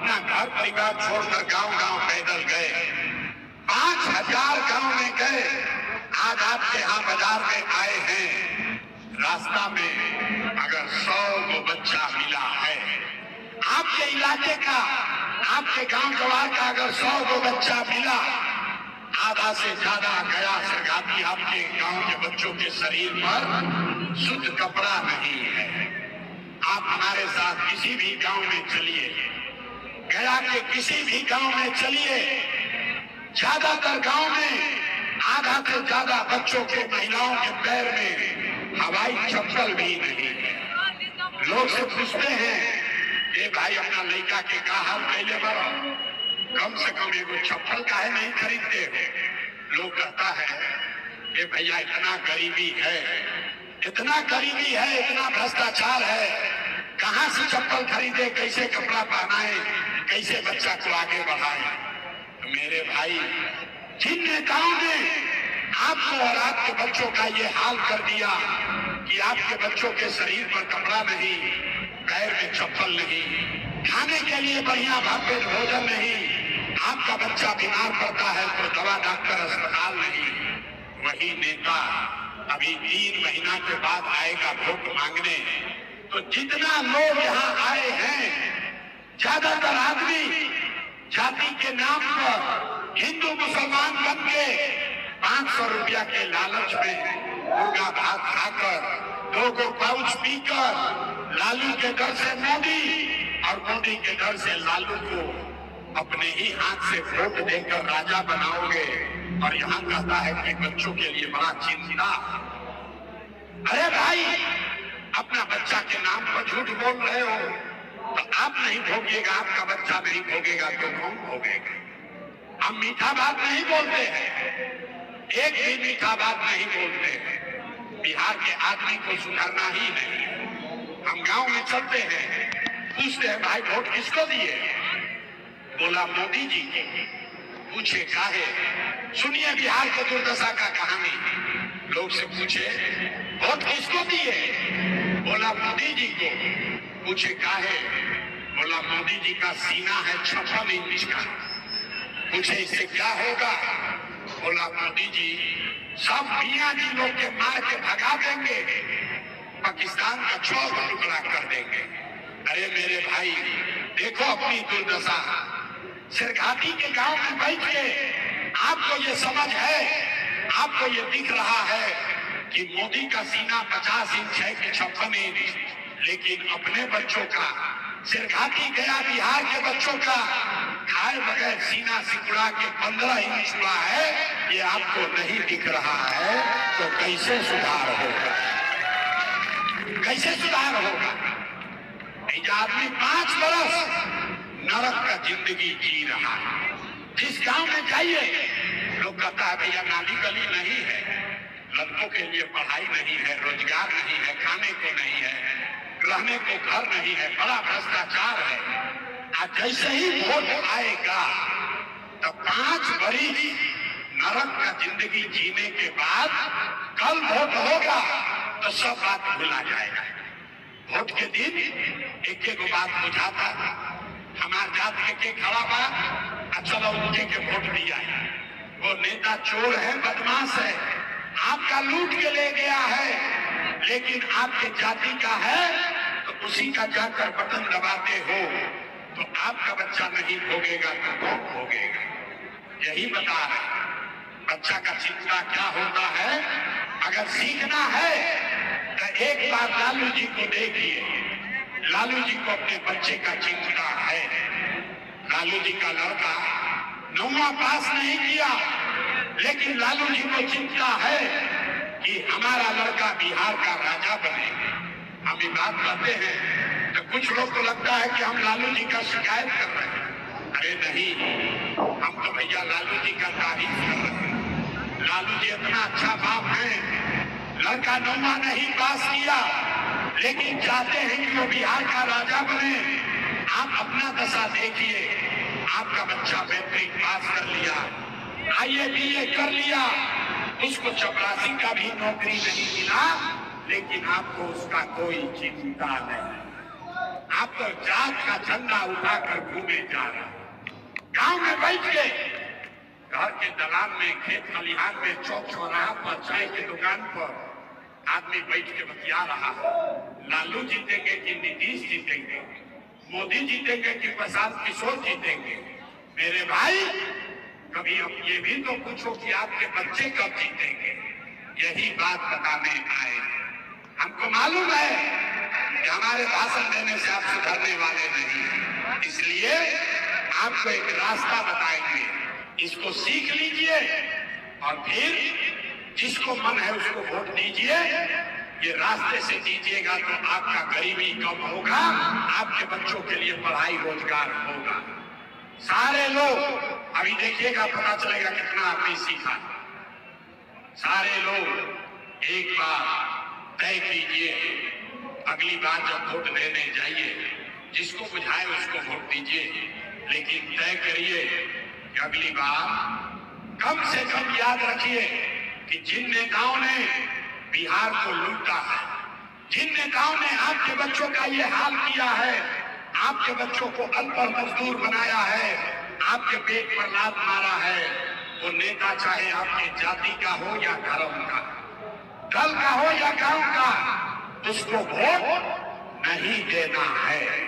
अपना घर परिवार छोड़कर गांव-गांव पैदल गए, 5000 गांव में गए। आज आपके यहाँ बाजार में आए हैं, रास्ता में अगर 100 को बच्चा मिला है, आपके इलाके का, आपके गांव जवार का अगर 100 को बच्चा मिला, आधा से ज्यादा गया सरगाती आपके गांव के बच्चों के शरीर पर शुद्ध कपड़ा नहीं है। आप हमारे साथ किसी भी गांव में चलिए, गया के किसी भी गांव में चलिए, ज्यादातर गांव में आधा से ज्यादा बच्चों के, महिलाओं के पैर में हवाई चप्पल भी नहीं है। लोग से पूछते हैं, ये भाई अपना लड़का के का हाल पहले बढ़ो, कम से कम एगो चप्पल काहे नहीं खरीदते हो? लोग कहता है कि भैया इतना गरीबी है, इतना गरीबी है, इतना भ्रष्टाचार है, कहां से चप्पल खरीदे, कैसे कपड़ा पहनाए, कैसे बच्चा को आगे बढ़ाए? तो मेरे भाई, जिन नेताओं ने आपको और आपके बच्चों का ये हाल कर दिया कि आपके बच्चों के शरीर पर कपड़ा नहीं, पैर में चप्पल नहीं, खाने के लिए बढ़िया भरपेट भोजन नहीं, आपका बच्चा बीमार पड़ता है तो दवा डॉक्टर अस्पताल नहीं, वही नेता अभी 3 महीना के बाद आएगा वोट मांगने। तो जितना लोग यहाँ आए हैं, ज्यादातर आदमी जाति के नाम पर हिंदू मुसलमान बन के 500 रुपया के लालच में मुर्गा भात खाकर, 2 पाउच पीकर, लालू के डर से मोदी और मोदी के डर से लालू को अपने ही हाथ से वोट देकर राजा बनाओगे। और यहाँ कहता है कि बच्चों के लिए बड़ा चिंता। अरे भाई, अपना बच्चा के नाम पर झूठ बोल रहे हो तो आप नहीं भोगिएगा, आपका बच्चा नहीं भोगेगा तो कौन भोगेगा? हम मीठा बात नहीं बोलते हैं, एक भी मीठा बात नहीं बोलते हैं। बिहार के आदमी को सुधारना ही नहीं। हम गांव में चलते हैं, पूछते हैं भाई वोट किसको दिए? बोला मोदी जी को। पूछे काहे? सुनिए बिहार के दुर्दशा का कहानी। लोग से पूछे वोट किसको दिए? बोला मोदी जी को। पूछे काहे? बोला मोदी जी का सीना है 56 इंच का। पूछे इससे क्या होगा? बोला मोदी जी सब मियां जी लोग के मार के भगा देंगे, पाकिस्तान का 4 टुकड़ा कर देंगे। अरे मेरे भाई, देखो अपनी दुर्दशा। सिरघाटी के गांव में बैठ के आपको ये समझ है, आपको ये दिख रहा है कि मोदी का सीना 50 इंच है कि 56 इंच, लेकिन अपने बच्चों का, सिरघाटी गया बिहार के बच्चों का खाए बगैर सीना सिकुड़ा के 15 इंच हुआ है, ये आपको नहीं दिख रहा है। तो कैसे सुधार होगा? कैसे सुधार होगा? आदमी 5 बरस नरक का जिंदगी जी रहा है। जिस गांव में जाइए, लोग कहता है भैया नाली गली नहीं है, लड़कों के लिए पढ़ाई नहीं है, रोजगार नहीं है, खाने को नहीं है, रहने को घर नहीं है, बड़ा भ्रष्टाचार है। आज जैसे ही वोट आएगा तो 5 बरस नरक का जिंदगी जीने के बाद कल वोट होगा तो सब बात भुला जाएगा। वोट के दिन एक बात बुझाता, हमारे जात के खड़ा बा, चलो उनके के वोट दिया है, वो नेता चोर है, बदमाश है, आपका लूट के ले गया है, लेकिन आपके जाति का है तो उसी का जाकर बटन दबाते हो, तो आपका बच्चा नहीं भोगेगा तो कौन भोगेगा? यही बता रहे। बच्चा का चिंता क्या होता है? अगर सीखना है तो एक बार लालू जी को देखिए। लालू जी को अपने बच्चे का चिंता है। लालू जी का लड़का 9वां पास नहीं किया, लेकिन लालू जी को चिंता है कि हमारा लड़का बिहार का राजा बने। हम ये बात करते हैं तो कुछ लोग को लगता है कि हम लालू जी का शिकायत कर रहे हैं। अरे नहीं, हम तो भैया लालू जी का तारीफ कर रहे हैं। लालू जी इतना अच्छा बाप है, लड़का 9वां नहीं पास किया, लेकिन चाहते हैं कि वो बिहार का राजा बने। आप अपना दशा देखिए, आपका बच्चा मैट्रिक पास कर लिया, IABA कर लिया, उसको चपरासी का भी नौकरी नहीं मिला, लेकिन आपको उसका कोई चिंता नहीं। आप तो जात का झंडा उठाकर घूमे जा रहे हैं। गांव में बैठ के घर के दलान में, खेत खलिहान में, चौक चौराहा पर, चाय की दुकान पर आदमी बैठ के बतिया रहा है, लालू जीतेंगे कि नीतीश जीतेंगे, मोदी जीतेंगे कि प्रशांत किशोर जीतेंगे। मेरे भाई, कभी अब ये भी तो पूछो कि आपके बच्चे कब जीतेंगे। यही बात बताने आए। हमको मालूम है कि हमारे भाषण देने से आप सुधरने वाले नहीं, इसलिए आपको एक रास्ता बताएंगे, इसको सीख लीजिए और फिर जिसको मन है उसको वोट दीजिए। ये रास्ते से दीजिएगा तो आपका गरीबी कम होगा, आपके बच्चों के लिए पढ़ाई रोजगार होगा। सारे लोग अभी देखिएगा, पता चलेगा कितना आपने सीखा। सारे लोग एक बार तय कीजिए, अगली बार जब वोट देने जाइए, जिसको बुझाए उसको वोट दीजिए, लेकिन तय करिए कि अगली बार कम से कम याद रखिए कि जिन नेताओं ने बिहार को लूटा है, जिन नेताओं ने आपके बच्चों का ये हाल किया है, आपके बच्चों को अनपढ़ मजदूर बनाया है, आपके पेट पर लात मारा है, वो नेता चाहे आपके जाति का हो या धर्म का, दल का हो या गांव का, उसको वोट नहीं देना है।